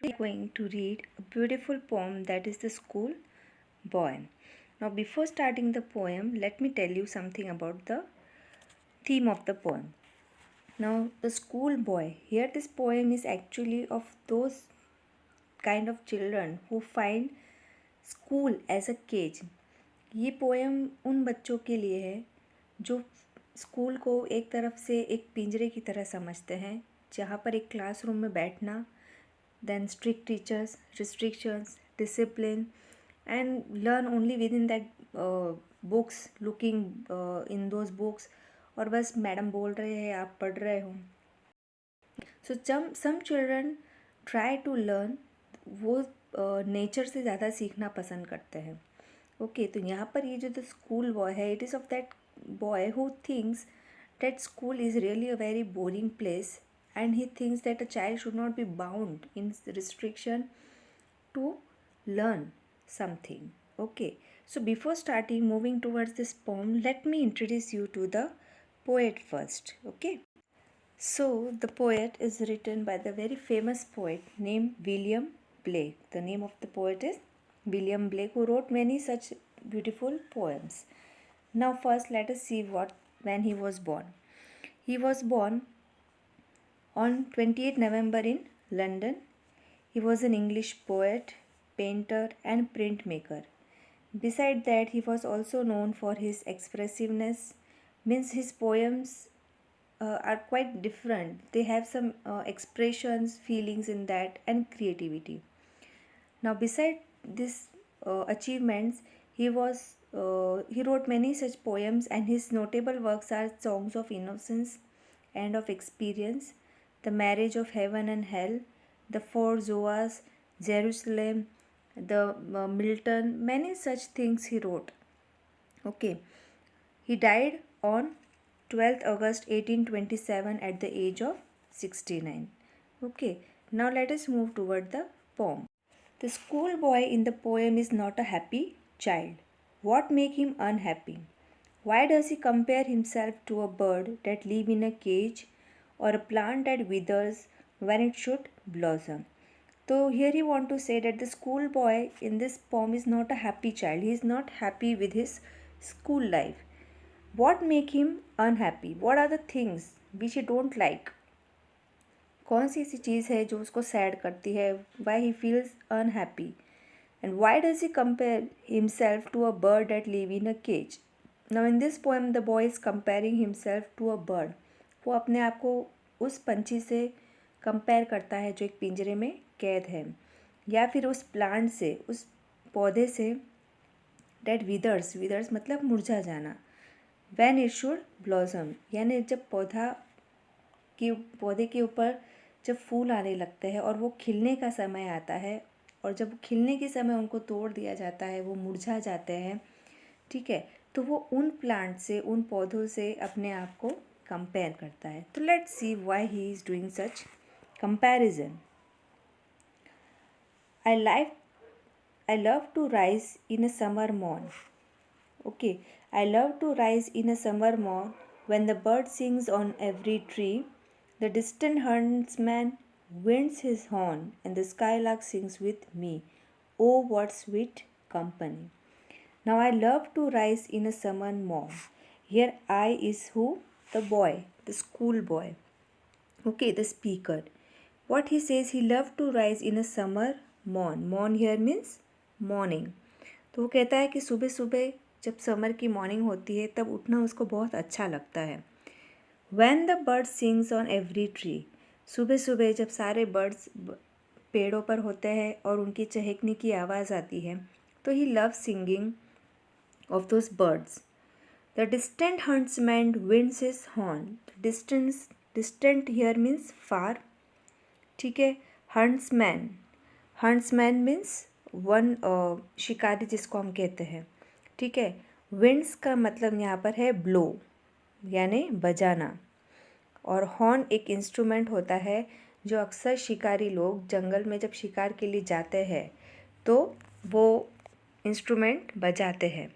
We are going to read a beautiful poem that is The School Boy. Now, before starting the poem, let me tell you something about the theme of the poem. Now, the school boy. Here, this poem is actually of those kind of children who find school as a cage. ये poem उन बच्चों के लिए है जो school को एक तरफ से एक पिंजरे की तरह समझते हैं, जहाँ पर एक क्लासरूम में बैठना, then strict teachers, restrictions, discipline, and learn only within that books, looking in those books, और बस मैडम बोल रहे हैं आप पढ़ रहे हो. So some children try to learn, वो नेचर से ज़्यादा सीखना पसंद करते हैं. ओके, तो यहाँ पर ये जो द स्कूल बॉय है, it is of that boy who thinks that school is really a very boring place, and he thinks that a child should not be bound in restriction to learn something. Okay, so before starting moving towards this poem, let me introduce you to the poet first. Okay, so the poet is written by the very famous poet named William Blake. The name of the poet is William Blake, who wrote many such beautiful poems. Now first let us see when he was born. He was born on 28 November in London. He was an English poet, painter and printmaker. Beside that, he was also known for his expressiveness, means his poems are quite different. They have some expressions, feelings in that, and creativity. Now beside this achievements, he wrote many such poems, and his notable works are Songs of Innocence and of Experience, The Marriage of Heaven and Hell, The Four Zoas, Jerusalem, the Milton, many such things he wrote. Okay, he died on 12th August 1827 at the age of 69. Okay, now let us move toward the poem. The schoolboy in the poem is not a happy child. What makes him unhappy? Why does he compare himself to a bird that lives in a cage or a plant that withers when it should blossom? So here he want to say that the schoolboy in this poem is not a happy child. He is not happy with his school life. What make him unhappy? What are the things which he don't like? कौन सी ऐसी चीज़ है जो उसको sad करती है? Why he feels unhappy, and why does he compare himself to a bird that live in a cage? Now in this poem the boy is comparing himself to a bird. वो अपने आप को उस पंछी से compare करता है जो एक पिंजरे में कैद है, या फिर उस प्लांट से, उस पौधे से डेट विदर्स, विदर्स मतलब मुरझा जाना, वैन इट शुड ब्लॉसम, यानी जब पौधे के ऊपर जब फूल आने लगते हैं और वो खिलने का समय आता है, और जब खिलने के समय उनको तोड़ दिया जाता है, वो मुरझा जाते हैं. ठीक है, तो वो उन प्लांट से, उन पौधों से अपने आप को कंपेयर करता है. तो let's see why he is doing such comparison. I love to rise in a summer morn. Okay, I love to rise in a summer morn when the bird sings on every tree. The distant huntsman winds his horn, and the skylark sings with me. Oh, what sweet company! Now I love to rise in a summer morn. Here I is who? The boy, the school boy. Okay, the speaker. What he says, he loved to rise in a summer morn. Morn here means morning. तो वो कहता है कि सुबह सुबह जब summer की morning होती है तब उठना उसको बहुत अच्छा लगता है. When the bird sings on every tree, सुबह सुबह जब सारे बर्ड्स पेड़ों पर होते हैं और उनकी चहकने की आवाज़ आती है, तो he loves singing of those birds. The distant huntsman winds his horn. Distant here means far. ठीक है, huntsman means वन शिकारी जिसको हम कहते हैं. ठीक है, विंड्स का मतलब यहाँ पर है ब्लो, यानी बजाना, और हॉर्न एक इंस्ट्रूमेंट होता है जो अक्सर शिकारी लोग जंगल में जब शिकार के लिए जाते हैं तो वो इंस्ट्रूमेंट बजाते हैं.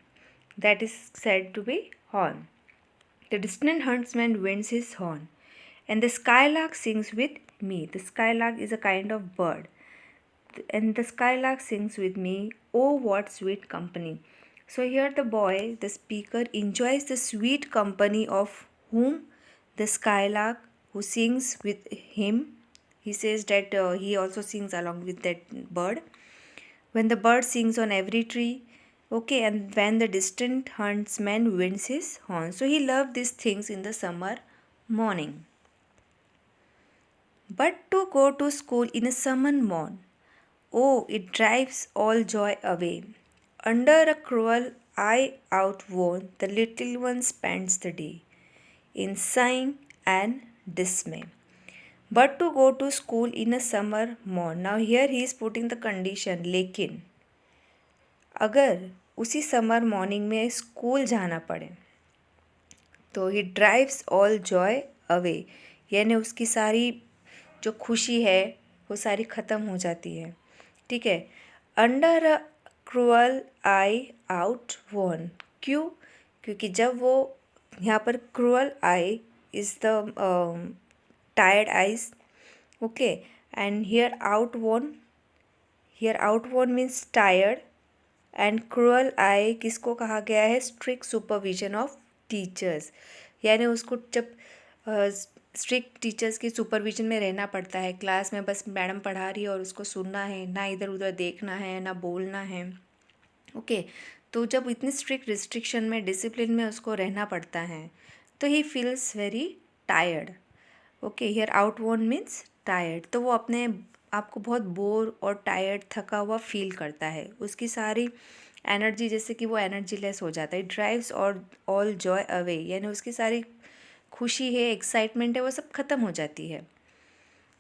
That is said to be horn. The distant huntsman winds his horn and the skylark sings with me. The skylark is a kind of bird. and the skylark sings with me, oh what sweet company. So here the boy, the speaker, enjoys the sweet company of whom? The skylark, who sings with him. He says that he also sings along with that bird. When the bird sings on every tree, okay, and when the distant huntsman winds his horn. So he loved these things in the summer morning. But to go to school in a summer morn, oh, it drives all joy away. Under a cruel eye outworn, the little one spends the day in sighing and dismay. But to go to school in a summer morn. Now here he is putting the condition, लेकिन अगर उसी summer morning में school जाना पड़े तो ही drives all Joy away, यानी उसकी सारी जो खुशी है वो सारी ख़त्म हो जाती है. ठीक है. Under a cruel eye outworn, क्यों? क्योंकि जब वो यहाँ पर cruel eye is the tired eyes, okay, and here outworn means tired, and cruel eye किसको कहा गया है? स्ट्रिक्ट सुपरविजन ऑफ टीचर्स, यानी उसको जब स्ट्रिक्ट टीचर्स की सुपरविजन में रहना पड़ता है, क्लास में बस मैडम पढ़ा रही है और उसको सुनना है, ना इधर उधर देखना है, ना बोलना है, ओके. तो जब इतनी स्ट्रिक्ट रिस्ट्रिक्शन में, डिसिप्लिन में उसको रहना पड़ता है तो he feels very tired, okay. Here outworn means tired. तो वो अपने आपको बहुत बोर और टायर्ड, थका हुआ फील करता है. उसकी सारी एनर्जी, जैसे कि वो एनर्जी लेस हो जाता है. ड्राइव्स और ऑल जॉय अवे, यानी उसकी सारी खुशी है, एक्साइटमेंट है, वो सब ख़त्म हो जाती है.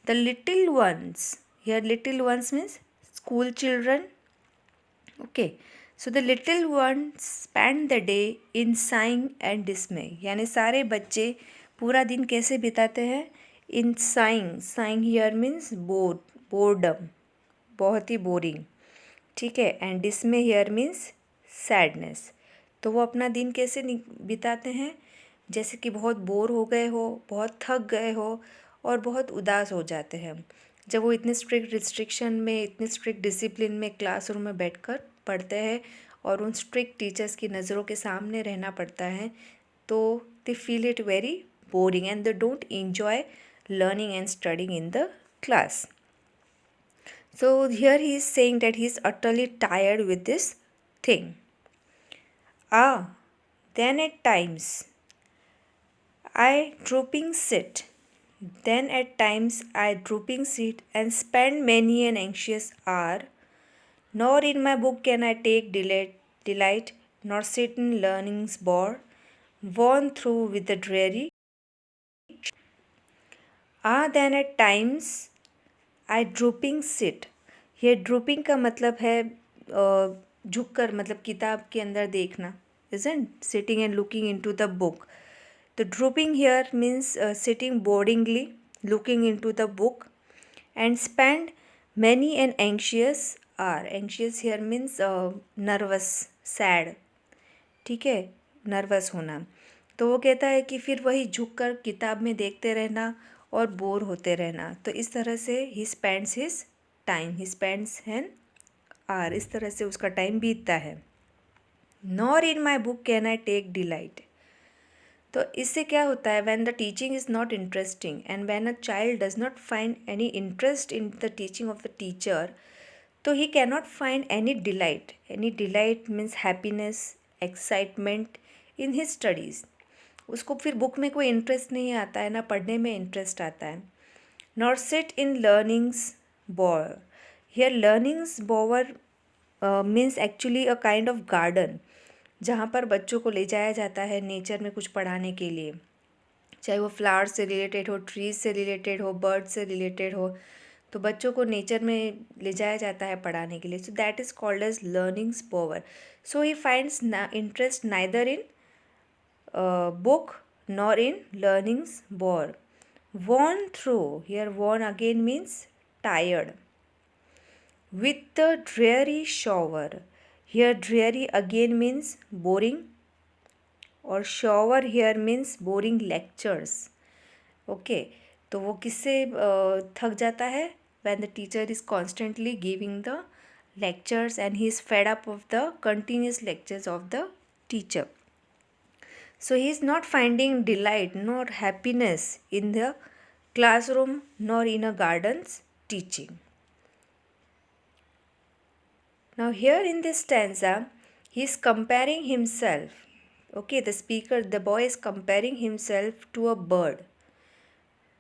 The little ones, here little ones means school children, okay. So the little ones spend the day in sighing and dismay, यानी सारे बच्चे पूरा दिन कैसे बिताते हैं? In sighing. Sighing here means boredom, बहुत ही बोरिंग, ठीक है. And dismay here means sadness. तो वो अपना दिन कैसे बिताते हैं? जैसे कि बहुत बोर हो गए हो, बहुत थक गए हो और बहुत उदास हो जाते हैं. जब वो इतने स्ट्रिक्ट रिस्ट्रिक्शन में, इतने स्ट्रिक्ट डिसिप्लिन में क्लासरूम में बैठकर पढ़ते हैं और उन स्ट्रिक्ट टीचर्स की नज़रों के सामने रहना पड़ता है, तो they feel it very boring and they don't enjoy learning and studying in the class. So here he is saying that he is utterly tired with this thing. Then at times I drooping sit. Then at times I drooping sit and spend many an anxious hour. Nor in my book can I take delight, nor sit in learning's bore, worn through with the dreary. Then at times I drooping sit. ये drooping का मतलब है झुक कर, मतलब किताब के अंदर देखना, isn't sitting and looking into the book. The drooping here means sitting boringly, looking into the book, and spend many an anxious hour. Anxious here means nervous, sad, ठीक है, नर्वस होना. तो वो कहता है कि फिर वही झुक कर किताब में देखते रहना और बोर होते रहना. तो इस तरह से he spends his time, he spends an hour, इस तरह से उसका टाइम बीतता है. Nor in my book can I take delight. तो इससे क्या होता है? When the teaching is not interesting and when a child does not find any interest in the teaching of the teacher, तो he can not find any delight. Any delight means happiness, excitement in his studies. उसको फिर book में कोई interest नहीं आता है, ना पढ़ने में इंटरेस्ट आता है. Nor sit in learnings bore. Here learnings bore means actually a kind of garden, जहाँ पर बच्चों को ले जाया जाता है नेचर में कुछ पढ़ाने के लिए, चाहे वो फ्लावर्स से रिलेटेड हो, ट्रीज से रिलेटेड हो, बर्ड से रिलेटेड हो. तो बच्चों को नेचर में ले जाया जाता है पढ़ाने के लिए. So that is called as learning's bore. So he finds interest neither in book nor in learning's bore. Worn through, here worn again means tired. With the dreary shower, here dreary again means boring, और shower here means boring lectures. Okay, तो वो किससे थक जाता है? when the teacher is constantly giving the lectures and he is fed up of the continuous lectures of the teacher. So he is not finding delight nor happiness in the classroom nor in a garden's teaching. Now here in this stanza, he is comparing himself. Okay, the boy is comparing himself to a bird.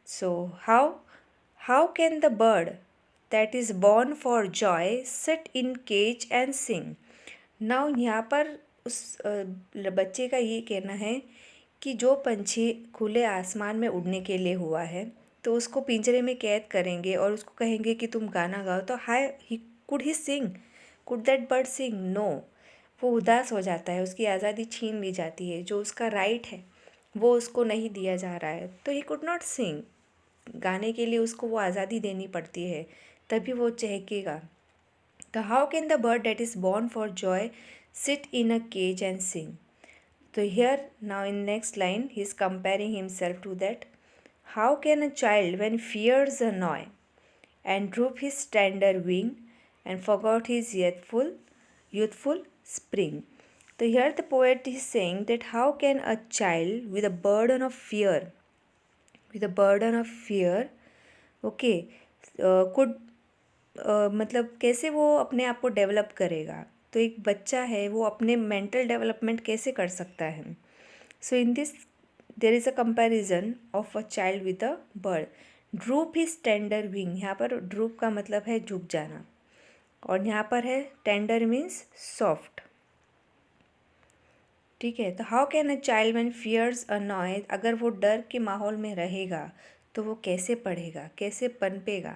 So how can the bird that is born for joy sit in cage and sing? Now यहाँ पर उस बच्चे का ये कहना है कि जो पंछी खुले आसमान में उड़ने के लिए हुआ है तो उसको पिंजरे में कैद करेंगे और उसको कहेंगे कि तुम गाना गाओ, तो could he sing, could that bird sing? No, वो उदास हो जाता है, उसकी आज़ादी छीन ली जाती है, जो उसका राइट है वो उसको नहीं दिया जा रहा है, तो ही कुड नॉट सिंग। गाने के लिए उसको वो आज़ादी देनी पड़ती है, तभी वो चहकेगा। तो how can the bird that is born for joy sit in a cage and sing? So here now in next line he is comparing himself to that. How can a child when fears annoy and droop his tender wing and forgot his youthful spring? So here the poet is saying that how can a child with a burden of fear, okay, could मतलब कैसे वो अपने आप को develop करेगा? तो एक बच्चा है वो अपने मेंटल डेवलपमेंट कैसे कर सकता है? So in this there is a comparison of a child with a bird. Droop his tender wing, यहाँ पर ड्रूप का मतलब है झुक जाना और यहाँ पर है टेंडर मीन्स सॉफ्ट. ठीक है, तो how can a child when fears annoy, अगर वो डर के माहौल में रहेगा तो वो कैसे पढ़ेगा, कैसे पनपेगा?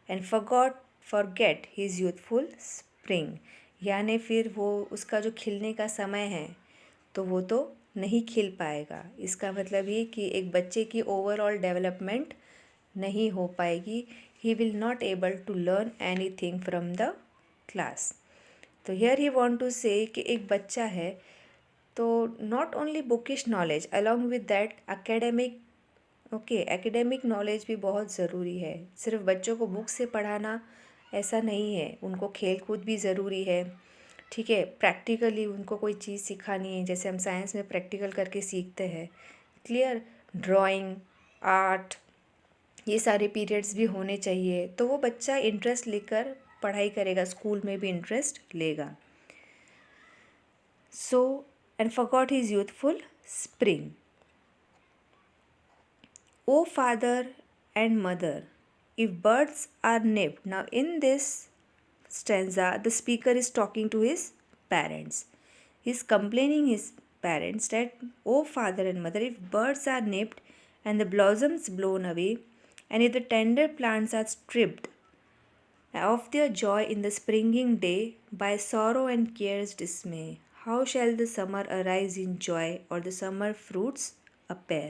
And forget his youthful spring, यानी फिर वो उसका जो खिलने का समय है तो वो तो नहीं खिल पाएगा. इसका मतलब ये कि एक बच्चे की ओवरऑल डेवलपमेंट नहीं हो पाएगी. He will not able to learn anything from the class. तो here he want to say कि एक बच्चा है तो not only bookish knowledge along with that academic knowledge भी बहुत ज़रूरी है. सिर्फ बच्चों को बुक से पढ़ाना ऐसा नहीं है, उनको खेल कूद भी ज़रूरी है. ठीक है, प्रैक्टिकली उनको कोई चीज़ सिखानी है, जैसे हम साइंस में प्रैक्टिकल करके सीखते हैं. क्लियर, ड्राइंग, आर्ट, ये सारे पीरियड्स भी होने चाहिए, तो वो बच्चा इंटरेस्ट लेकर पढ़ाई करेगा, स्कूल में भी इंटरेस्ट लेगा. So and forgot his youthful spring. O father and mother, if birds are nipped. Now in this stanza, the speaker is talking to his parents. He is complaining his parents that, O father and mother, if birds are nipped and the blossoms blown away, and if the tender plants are stripped of their joy in the springing day by sorrow and care's dismay, how shall the summer arise in joy or the summer fruits appear?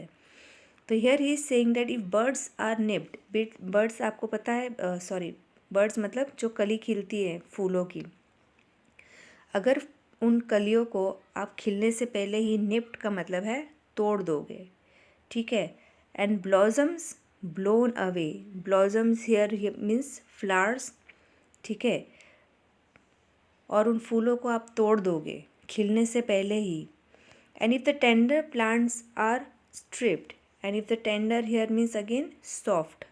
तो here he is saying that if birds are nipped, birds आपको पता है, birds मतलब जो कली खिलती है फूलों की, अगर उन कलियों को आप खिलने से पहले ही निप्ड का मतलब है तोड़ दोगे. ठीक है, and blossoms blown away, blossoms here means flowers. ठीक है, और उन फूलों को आप तोड़ दोगे खिलने से पहले ही. And if the tender plants are stripped, and if the tender here means again soft,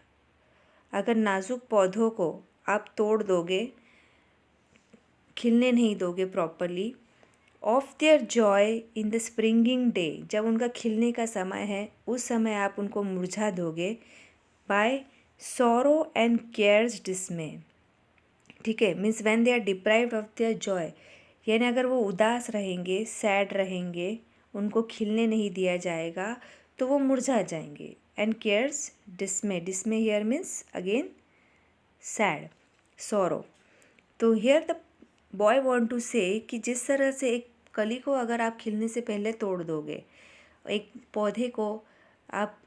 अगर नाजुक पौधों को आप तोड़ दोगे, खिलने नहीं दोगे properly, of their joy in the springing day, जब उनका खिलने का समय है उस समय आप उनको मुरझा दोगे, by sorrow and cares dismay. ठीक है, means when they are deprived of their joy, यानी अगर वो उदास रहेंगे, सैड रहेंगे, उनको खिलने नहीं दिया जाएगा तो वो मुरझा जाएंगे. And cares dismay, dismay here means again sad, sorrow. तो here the boy want to say कि जिस तरह से एक कली को अगर आप खिलने से पहले तोड़ दोगे, एक पौधे को आप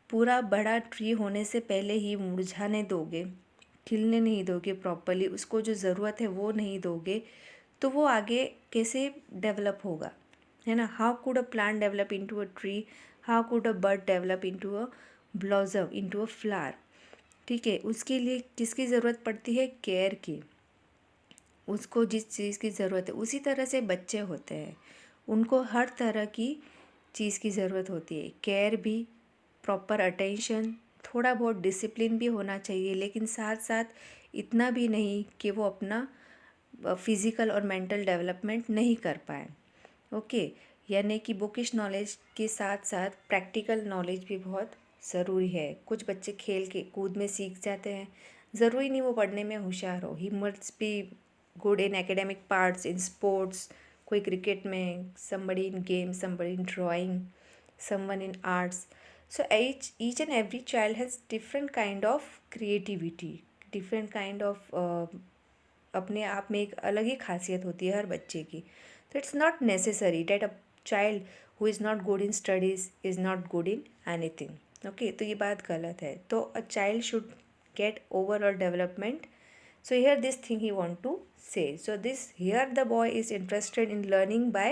पूरा बड़ा ट्री होने से पहले ही मुरझाने दोगे, खिलने नहीं दोगे प्रॉपरली, उसको जो ज़रूरत है वो नहीं दोगे, तो वो आगे कैसे डेवलप होगा, है ना? How could a plant develop into a tree, how could a bird develop into a blossom, into a flower. ठीक है, उसके लिए किसकी ज़रूरत पड़ती है? केयर की। उसको जिस चीज़ की ज़रूरत है, उसी तरह से बच्चे होते हैं, उनको हर तरह की चीज़ की ज़रूरत होती है। केयर भी, प्रॉपर अटेंशन, थोड़ा बहुत डिसिप्लिन भी होना चाहिए, लेकिन साथ साथ इतना भी नहीं कि वो अपना फिज़िकल और मेंटल डेवलपमेंट नहीं कर पाए। ओके, यानी कि बुकिश नॉलेज के साथ साथ प्रैक्टिकल नॉलेज भी बहुत ज़रूरी है। कुछ बच्चे खेल के कूद में सीख जाते हैं, ज़रूरी नहीं वो पढ़ने में होशियार हो। He must be good in academic parts, in sports, कोई क्रिकेट में, somebody in game, somebody in drawing, someone in arts. So each and every child has different kind of creativity, different kind of अपने आप में एक अलग ही खासियत होती है हर बच्चे की। तो it's not necessary that a child who is not good in studies is not good in anything. Okay, तो ये बात गलत है। तो a child should get overall development. So here this thing he want to say. So this here the boy is interested in learning by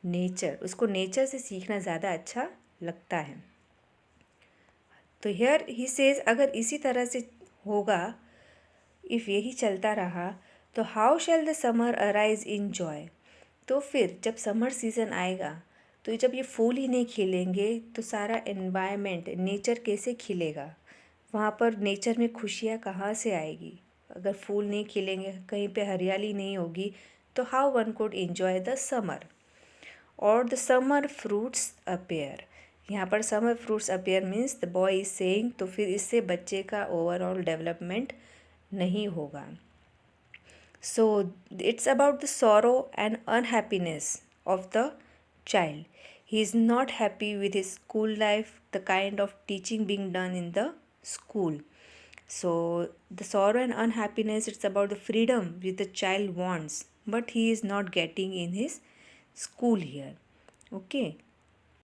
nature. उसको nature से सीखना ज़्यादा अच्छा लगता है। तो here he says अगर इसी तरह से होगा, इफ़ यही चलता रहा, तो how shell the summer arise in joy. तो फिर जब समर सीज़न आएगा, तो जब ये फूल ही नहीं खिलेंगे तो सारा एनवायरनमेंट, नेचर कैसे खिलेगा? वहाँ पर नेचर में खुशियाँ कहाँ से आएगी? अगर फूल नहीं खिलेंगे, कहीं पे हरियाली नहीं होगी, तो how one could enjoy the summer. और द समर फ्रूट्स अपेयर। यहाँ पर summer fruits appear means the boy is saying, तो फिर इससे बच्चे का ओवरऑल डेवलपमेंट नहीं होगा। So it's about the sorrow and unhappiness of the child. He is not happy with his school life, the kind of teaching being done in the school. So the sorrow and unhappiness, it's about the freedom which the child wants, but he is not getting in his school here. Okay,